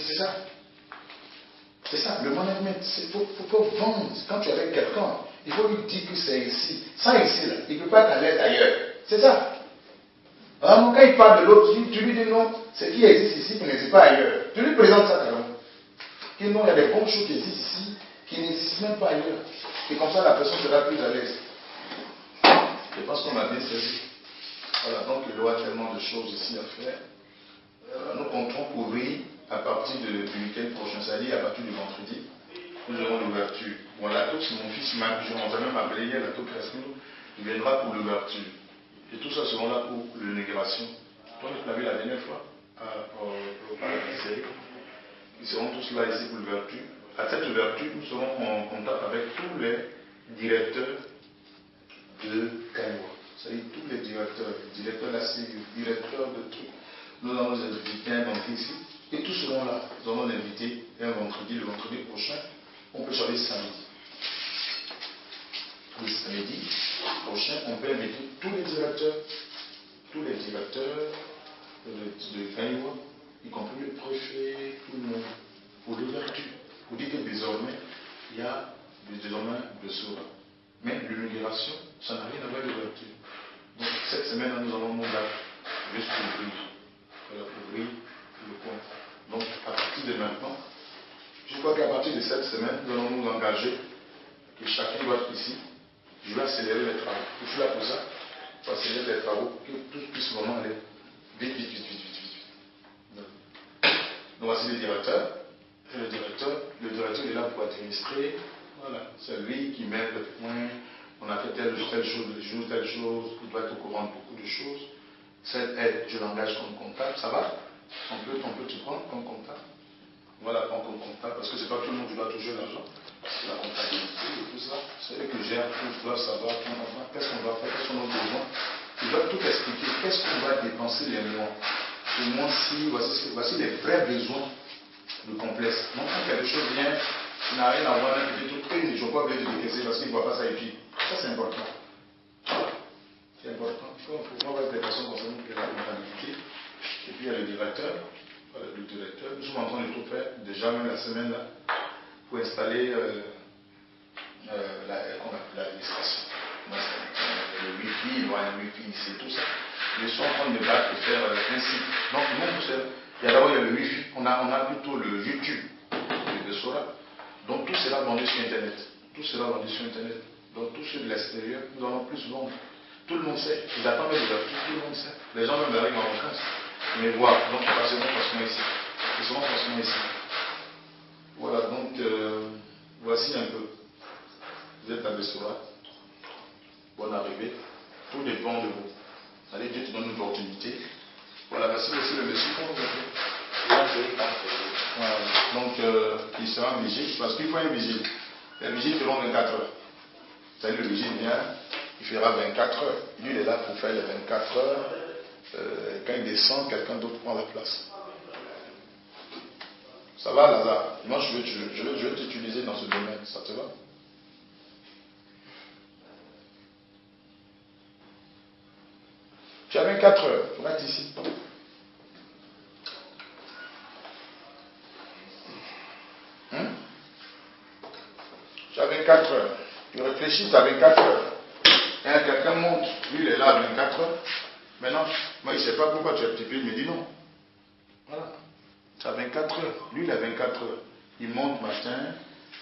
C'est ça. C'est ça, le management, il faut vendre. Quand tu es avec quelqu'un, il faut lui dire que c'est ici. Sans ici, là, il ne peut pas être à l'aise ailleurs. C'est ça. Alors, quand il parle de l'autre, tu lui dis non, ce qui existe ici qui n'existe pas ailleurs. Tu lui présentes ça carrément. Que non, il y a des bonnes choses qui existent ici qui n'existent même pas ailleurs. Et comme ça, la personne sera plus à l'aise. Je pense qu'on a bien saisi. Voilà, donc il y aura tellement de choses ici à faire. Nous comptons couvrir à partir du week-end prochain, c'est-à-dire à partir du vendredi, nous aurons l'ouverture. Bon, la taupe, c'est mon fils, on va même appeler hier la taupe Casino, il viendra pour l'ouverture. Et tout ça seront là pour l'inauguration. Toi, tu l'as vu la dernière fois, au Palais. Ils seront tous là ici pour l'ouverture. À cette ouverture, nous serons en contact avec tous les directeurs de Kaiwa. C'est-à-dire tous les directeurs de la CIU, directeurs de trucs. Nous allons les inviter un vendredi ici. Et tous seront là. Nous allons l'inviter un vendredi, le vendredi prochain. On peut choisir samedi. Le samedi prochain, on peut inviter tous les directeurs de Kaiwa, y compris le préfet, tout le monde, pour l'ouverture. Pour dire que désormais, il y a désormais le Sora. Mais l'inauguration, ça n'a rien à voir avec l'ouverture. Donc cette semaine, nous allons nous battre juste pour ouvrir le compte. Donc à partir de maintenant, je crois qu'à partir de cette semaine, nous allons nous engager, que chacun doit être ici. Je vais accélérer les travaux. Je suis là pour ça. Pour accélérer les travaux, que tout puisse vraiment aller vite. Donc voici le directeur. Le directeur est là pour administrer. Voilà. C'est lui qui met le point. On a fait telle chose, telle chose. Il doit être au courant de beaucoup de choses. Cette aide, je l'engage comme comptable. Ça va? On peut te prendre comme comptable. Voilà, prendre comme comptable. Parce que c'est pas tout le monde qui doit toucher l'argent. La comptabilité et tout ça. C'est eux qui gèrent tout. Ils doivent savoir qu'est-ce qu'on va faire, quels sont nos besoins. Ils doivent tout expliquer. Qu'est-ce qu'on va dépenser les mois. Ce mois-ci, voici les vrais besoins de complexe. Donc quand quelque chose vient, qui n'a rien à voir avec un petit truc, ils ne sont pas obligés de décaisser parce qu'ils ne voient pas ça et puis. Ça c'est important. C'est important. Il faut avoir des personnes concernant la comptabilité. Et puis il y a le directeur. Voilà, le directeur. Nous sommes en train de tout faire, déjà même la semaine là, pour installer l'administration. Le Wi-Fi, il y aura un Wi-Fi ici, tout ça. Ils sont en train de battre et faire un site. Donc nous, il y a d'abord le Wi-Fi, on a plutôt le YouTube de Sora. Donc tout sera vendu sur Internet. Tout sera vendu sur Internet. Donc tout ceux de l'extérieur, nous allons plus vendre. Tout le monde sait. Ils attendent l'ouverture, tout le monde sait. Les gens même arrivent en vacances. Mais voilà, donc ils passeront forcément ici. Ils seront forcément ici. Voilà, donc voici un peu. Vous êtes à Bessora. Bonne arrivée. Tout dépend de vous. Allez, Dieu te donne une opportunité. Voilà, merci aussi le monsieur. Comment vous appelez? Voilà. Donc, il sera en vigile, parce qu'il faut un vigile. Les vigiles feront 24 heures. C'est-à-dire, le vigile vient, il fera 24 heures. Lui, il est là pour faire les 24 heures. Quand il descend, quelqu'un d'autre prend la place. Ça va, Lazare? Moi, je veux t'utiliser dans ce domaine. Ça te va? Tu as 24 heures pour être ici. Tu as 24 heures. Tu réfléchis, tu as 24 heures. Et quelqu'un monte, lui il est là à 24 heures. Maintenant, moi je ne sais pas pourquoi tu as petit peu, il me dit non. Voilà. Tu as 24 heures. Lui il a 24 heures. Il monte matin,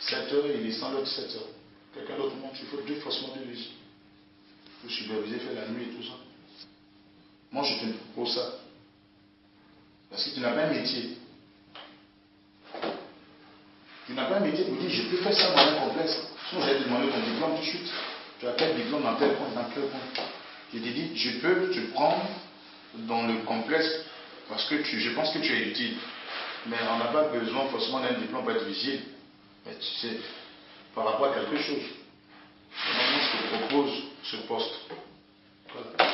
7 heures, il descend l'autre 7 heures. Quelqu'un d'autre monte, il faut forcément deux vigiles. Il faut superviser, faire la nuit et tout ça. Moi, je te propose ça. Parce que tu n'as pas un métier. Tu n'as pas un métier pour dire, je peux faire ça dans un complexe. Sinon, j'ai demandé ton diplôme tout de suite. Tu as quel diplôme dans quel point, Je t'ai dit, je peux te prendre dans le complexe parce que je pense que tu es utile. Mais on n'a pas besoin forcément d'un diplôme pour être vigile. Mais tu sais, par rapport à quelque chose. Moi, je te propose ce poste. Voilà.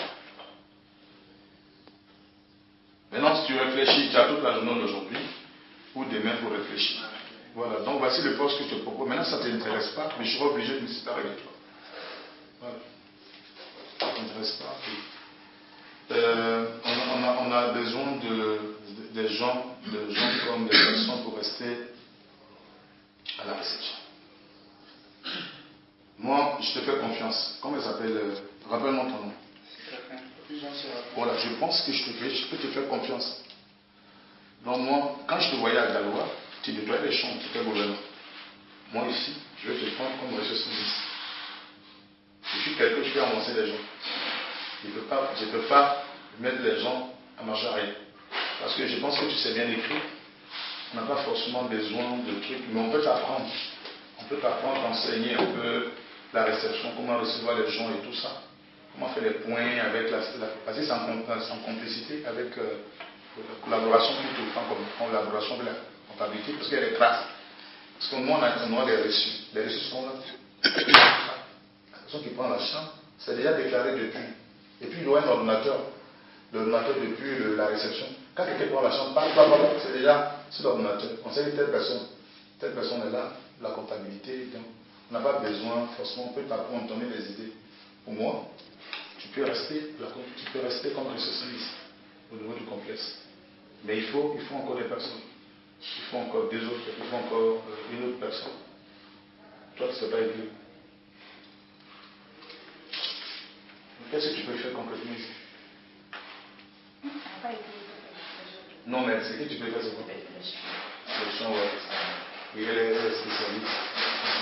Maintenant, si tu réfléchis, tu as toute la journée d'aujourd'hui ou demain pour réfléchir. Voilà, donc voici le poste que je te propose. Maintenant, ça ne t'intéresse pas, mais je serai obligé de me séparer de toi. Voilà. Ça ne t'intéresse pas. On a besoin de gens comme des personnes rester à la réception. Moi, je te fais confiance. Comment elle s'appelle? Rappelle-moi ton nom. Voilà, je pense que je peux te faire confiance. Donc moi, quand je te voyais à Galois, tu nettoyais les chambres, tu fais gouvernement. Moi ici, je vais te prendre comme réceptionniste. Je suis quelqu'un, je peux avancer les gens. Je ne peux pas mettre les gens à marcher arrière. Parce que je pense que tu sais bien écrire. On n'a pas forcément besoin de trucs, mais on peut t'apprendre. On peut t'apprendre, t'enseigner un peu la réception, comment recevoir les gens et tout ça. Comment faire les points avec parce que c'est en complicité avec la collaboration plutôt, en collaboration avec la comptabilité, parce qu'il y a les traces. Parce que nous, on a des reçus. Les reçus sont là. La personne qui prend la chambre, c'est déjà déclaré depuis. Et puis, il y aura un ordinateur. L'ordinateur depuis la réception. Quand quelqu'un prend la chambre, c'est déjà sur l'ordinateur. On sait que telle personne est là, la comptabilité. Donc, on n'a pas besoin, forcément, on peut t'apprendre, donner des idées. Pour moi, tu peux rester comme réceptionniste au niveau du complexe. Mais il faut encore des personnes. Il faut encore des autres, il faut encore une autre personne. Toi, tu ne sais pas aider. Qu'est-ce que tu peux faire concrètement ici? Non, mais ce que tu peux faire, c'est quoi? Les champs, ouais. Oui, elle est spécialiste.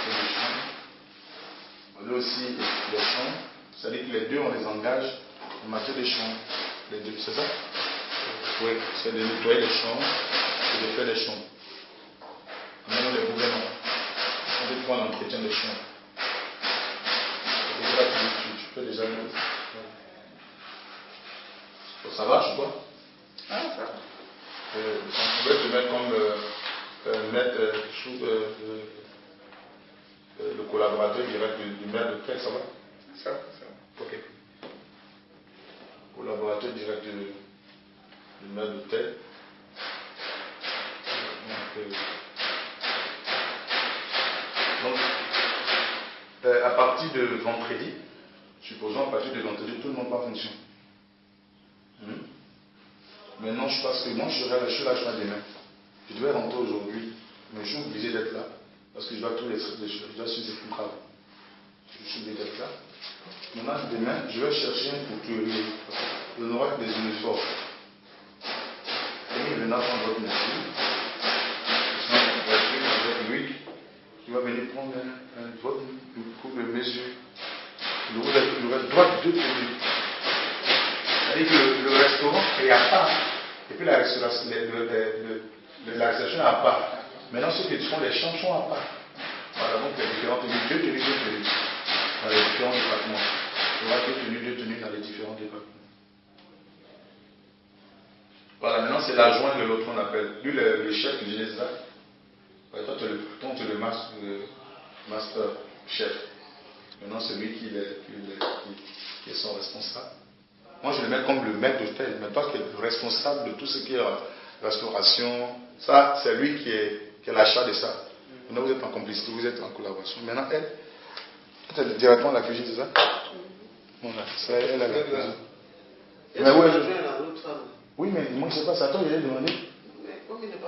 Les champs. On a aussi les champs. C'est-à-dire que les deux, on les engage en matière de champs. Les deux, c'est ça? Oui, c'est de nettoyer les champs et de faire les champs. Même les gouvernements. On veut prendre l'entretien des champs. Et là, tu peux déjà mettre. Ça marche ou pas? Ah, ça va. On pouvait te mettre comme le collaborateur direct du maire de Trèves, ça va? Ça va. Ok. Collaborateur direct du maire de Trèves. Donc, à partir de vendredi, supposons à partir de vendredi, tout le monde part en fonction. Maintenant, je pense que moi, je suis là demain. Je devais rentrer aujourd'hui, mais je suis obligé d'être là, parce que je dois tous les trucs, je dois suivre le travail. Je suis obligé d'être là. Maintenant, demain, je vais chercher un couturier. Il y aura des uniformes. Et il viendra prendre votre mesure. Avec lui, il va venir prendre votre mesure. Il aura droit de 2 tenues. C'est-à-dire que le restaurant est à part, et puis la réception est à part. Maintenant, ceux qui font les chambres sont à part. Voilà, donc il y a différentes tenues, 2 tenues dans les différents départements. Il y aura 2 tenues dans les différents départements. Voilà, maintenant c'est l'adjoint de l'autre qu'on appelle. Lui, le chef du général. Toi, tu es le master chef. Maintenant, c'est lui qui est son responsable. Moi, je le mets comme le maître d'hôtel. Mais toi, qui es le responsable de tout ce qui est restauration, ça, c'est lui qui est l'achat de ça. Maintenant, vous êtes en complicité, vous êtes en collaboration. Maintenant, elle est directement à la cuisine, c'est ça? Voilà, ça, elle a la cuisine. Mais ouais, oui, mais moi, je ne sais pas, c'est à toi que j'ai demandé.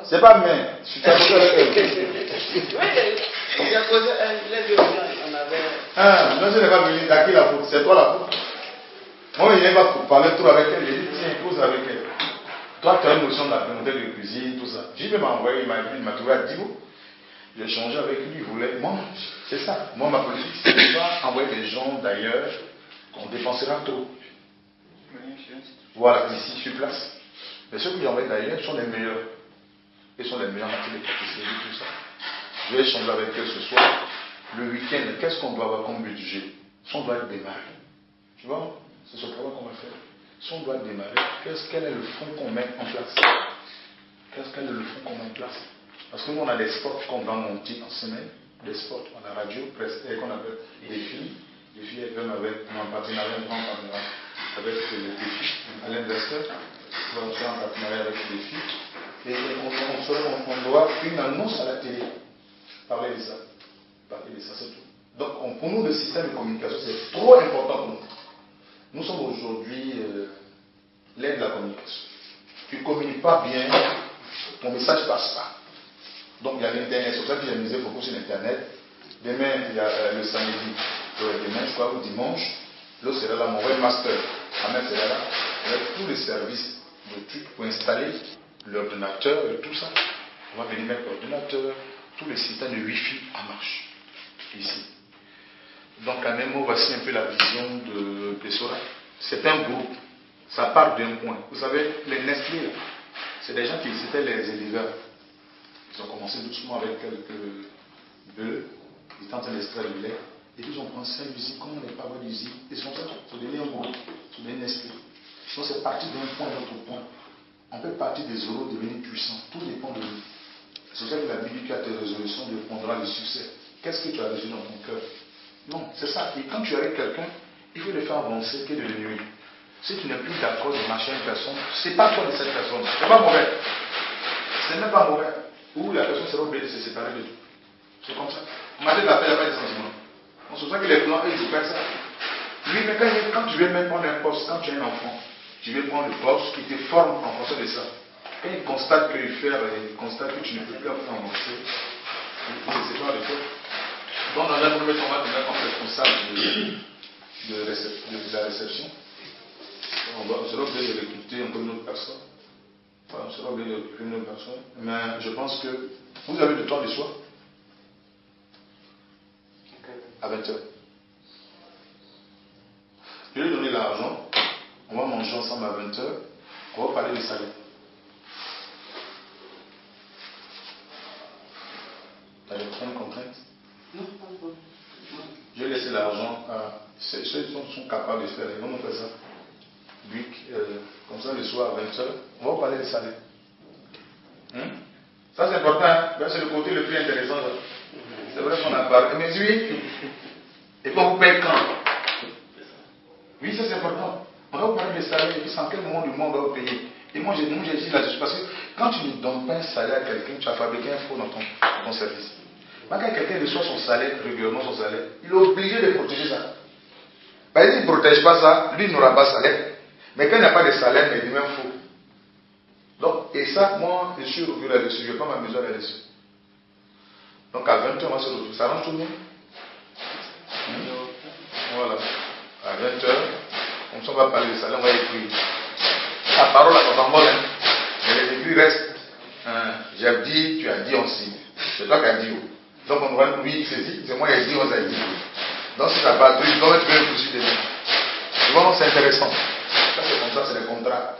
C'est pas mais, je suis avec elle. Oui, il a posé les deux on avait. Ah, non, je n'ai pas venu. D'à qui la faute? C'est toi la faute. Moi, il n'est pas pour parler trop avec elle. J'ai dit, tiens, pose avec elle. Toi, tu as une notion de la modèle de cuisine, tout ça. J'ai vais m'envoyer, il m'a trouvé à Divo. J'ai échangé avec lui, il voulait. Moi, c'est ça. Moi, ma politique, c'est de ne pas envoyer des gens d'ailleurs qu'on dépensera trop. Voilà, ici, sur place. Mais ceux que j'ai envoyés d'ailleurs sont les meilleurs. Ils sont les meilleurs en matière de pâtisserie, tout ça. Je vais échanger avec eux ce soir. Le week-end, qu'est-ce qu'on doit avoir comme budget? Si on doit démarrer. Tu vois, c'est ce travail qu'on va faire. Si on doit démarrer, quel est le fonds qu'on met en place? Quel est le fonds qu'on met en place? Parce que nous, on a des spots qu'on va monter en semaine. Des spots à la radio, qu'on appelle des filles. Les filles, elles viennent avec un partenariat, avec les filles, à l'investeur. On va faire un partenariat avec les filles. Et on doit une annonce à la télé. Parler de ça. C'est tout. Donc, pour nous, le système de communication, c'est trop important pour nous. Nous sommes aujourd'hui l'aide de la communication. Tu ne communiques pas bien, ton message ne passe pas. Donc il y a l'Internet, c'est pour ça que j'ai misé beaucoup sur l'Internet. Demain, il y a le samedi, demain, je crois, ou dimanche, l'autre sera là, mon webmaster, Ahmed sera là, avec tous les services de trucs pour installer l'ordinateur et tout ça. On va venir mettre l'ordinateur, tous les systèmes de Wi-Fi en marche, ici. Donc, en un mot, voici un peu la vision de Pessora. C'est un groupe, ça part d'un point. Vous savez, les Nestlé, c'est des gens qui c'était les éleveurs. Ils ont commencé doucement avec quelques bœufs, ils étaient en train d'extraire du lait, et puis ils ont pensé à l'usine, comment on n'est pas avoir d'usine, et ils sont ça, c'est devenu un groupe, c'est devenu Nestlé. Donc c'est parti d'un point à l'autre point. On peut partir des zéros, devenir puissant, tout dépend de nous. C'est pour ça que la Bible qui a tes résolutions dépendra du succès. Qu'est-ce que tu as résolu dans ton cœur? Non, c'est ça. Et quand tu es avec quelqu'un, il faut le faire avancer que de le nuire. Si tu n'es plus d'accord de marcher avec une personne, c'est pas toi de cette personne. C'est pas mauvais. C'est même pas mauvais. Ou la personne sera obligée de se séparer de tout. C'est comme ça. On m'a dit la paix, il n'y a pas de sentiments. C'est pour ça que les blancs, ils jouent pas ça. Lui, mais quand tu veux même prendre un poste, quand tu es un enfant, tu veux prendre le poste qui te forme en fonction de ça. Quand il constate que il constate que tu ne peux plus avancer, il se sépare de toi. Donc, dans un premier temps, on va te mettre comme responsable de la réception. On sera obligé de recruter encore une autre personne. Enfin, on sera obligé de recruter une autre personne. Mais je pense que vous avez le temps de soir à 20h. Je vais lui donner l'argent. On va manger ensemble à 20h. On va parler de salaire. Tu as une contrainte? Non, pas bon. Je vais laisser l'argent à ceux qui sont capables de faire. Ils vont nous faire ça. Comme ça, le soir à 20h, on va parler de salaire. Ça, c'est important. Hein? C'est le côté le plus intéressant. C'est vrai qu'on a parlé. Mais oui, et puis on vous paye quand? Oui, ça c'est important. On va vous parler de salaire et puis sans quel moment du monde on va vous payer. Et moi, j'ai dit là-dessus parce que quand tu ne donnes pas un salaire à quelqu'un, tu as fabriqué un faux dans ton service. Mais quand quelqu'un reçoit son salaire, régulièrement son salaire, il est obligé de protéger ça. Par exemple, il ne protège pas ça, lui il n'aura pas de salaire. Mais quand il n'y a pas de salaire, il est même faux. Donc, et ça, moi, je suis revenu là-dessus, je ne vais pas m'amuser là-dessus. Donc à 20h, on va se retrouver. Ça arrange tout le monde? Voilà. À 20h, comme ça on va parler de salaire, on va écrire. La parole à ton mort, mais les écrits restent. J'ai dit, tu as dit, on signe. C'est toi qui as dit. Donc on va, oui, c'est dit, c'est moi qui ai dit, on s'est dit. Donc si ça n'a pas pris, donc tu peux poursuivre des gens. Bon, c'est intéressant. Ça c'est comme ça, c'est les contrats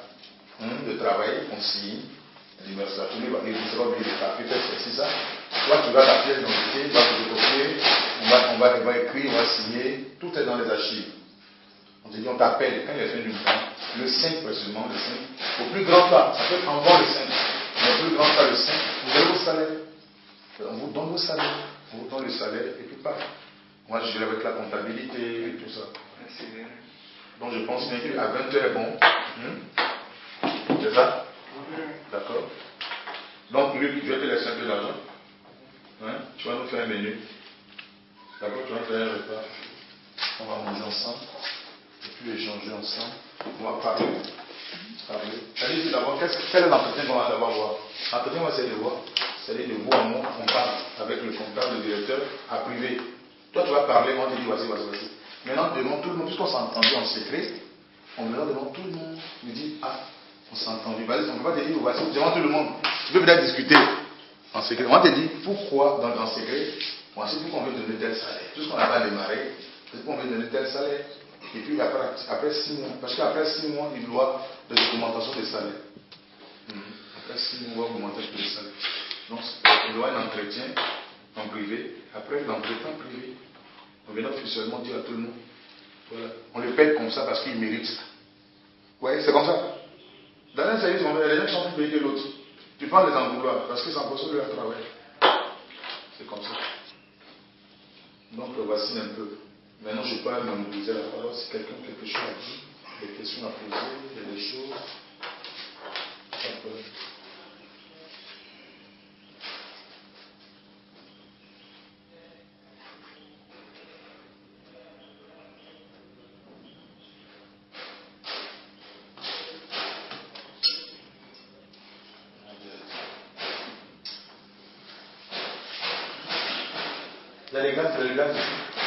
de travail, on signe. L'université, tout le monde va dire, vous serez obligé de papier, c'est ça. Toi, tu vas la pièce d'identité, tu vas photocopier, on va écrire, on va signer, tout est dans les archives. On te dit, on t'appelle, quand il est fin du temps, le 5 précisément, le 5, au plus grand tas, ça peut être encore le 5, mais au plus grand tas, le 5, vous avez vos salaires. On vous donne vos salaires, on vous donne le salaire, et puis paf. Moi, je gère avec la comptabilité et tout ça. Donc, je pense bien qu'à 20h est bon. C'est ça? D'accord. Donc, Luc, je vais te laisser un peu d'argent. Tu vas nous faire un menu. D'accord, tu vas faire un repas. On va manger ensemble. Et puis échanger ensemble. On va parler. C'est-à-dire d'abord, quel est l'entretien qu'on va d'abord voir? L'entretien, on va essayer de voir. C'est-à-dire de vous en moi, on parle avec le comptable, le directeur, à privé. Toi, tu vas parler, on te dit voici. Maintenant, devant tout le monde, puisqu'on s'est entendu en secret, on me devant tout le monde. Je dis, on s'est entendu. Vas-y, on ne peut pas te dire voici devant tout le monde. Tu peux peut-être discuter en secret. On te dit pourquoi dans le secret. Voici pourquoi on veut donner tel salaire. Tout ce qu'on n'a pas démarré, c'est pourquoi on veut donner tel salaire. Et puis après 6 mois, parce qu'après 6 mois, il doit de l'augmentation des salaires. Après 6 mois, on va augmenter le salaire. Donc, il doit un entretien en privé. Après l'entretien privé, on vient officiellement dire à tout le monde. Voilà. On le paye comme ça parce qu'il mérite ça. Oui, c'est comme ça. Dans un service, il y a des gens qui sont plus payés que l'autre. Tu prends les emplois parce qu'ils sont en fonction de leur travail. C'est comme ça. Donc, voici un peu. Maintenant, je peux mobiliser la parole si quelqu'un a quelque chose à dire, des questions à poser, il y a des choses. C'est les gants.